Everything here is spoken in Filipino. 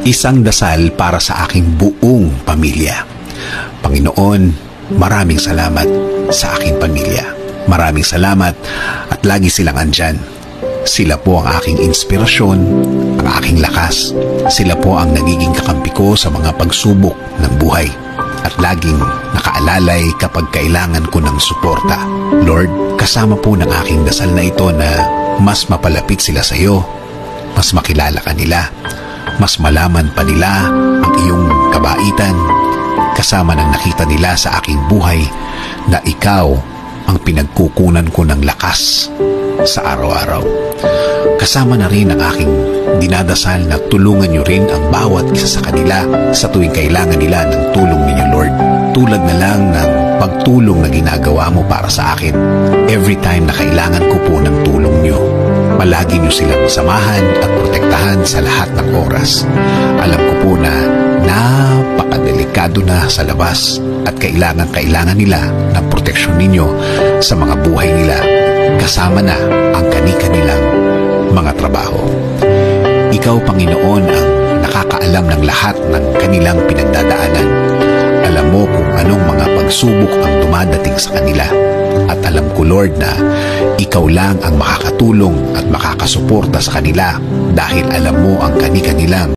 Isang dasal para sa aking buong pamilya. Panginoon, maraming salamat sa aking pamilya. Maraming salamat at lagi silang andyan. Sila po ang aking inspirasyon, ang aking lakas. Sila po ang nagiging kakampi ko sa mga pagsubok ng buhay. At laging nakaalalay kapag kailangan ko ng suporta. Lord, kasama po ng aking dasal na ito na mas mapalapit sila sa iyo, mas makilala ka nila, mas malaman pa nila ang iyong kabaitan, kasama ng nakita nila sa aking buhay na ikaw ang pinagkukunan ko ng lakas sa araw-araw. Kasama na rin ang aking dinadasal na tulungan niyo rin ang bawat isa sa kanila sa tuwing kailangan nila ng tulong ninyo, Lord. Tulad na lang ng pagtulong na ginagawa mo para sa akin. Every time na kailangan ko po ng tulong niyo, palagi niyo silang samahan at protektahan sa lahat ng oras. Alam ko po na napakadelikado na sa labas at kailangan nila ng proteksyon ninyo sa mga buhay nila, kasama na ang kani-kanilang mga trabaho. Ikaw, Panginoon, ang nakakaalam ng lahat ng kanilang pinagdadaanan. Alam mo kung anong mga pagsubok ang dumadating sa kanila. At alam ko, Lord, na ikaw lang ang makakatulong at makakasuporta sa kanila dahil alam mo ang kani-kanilang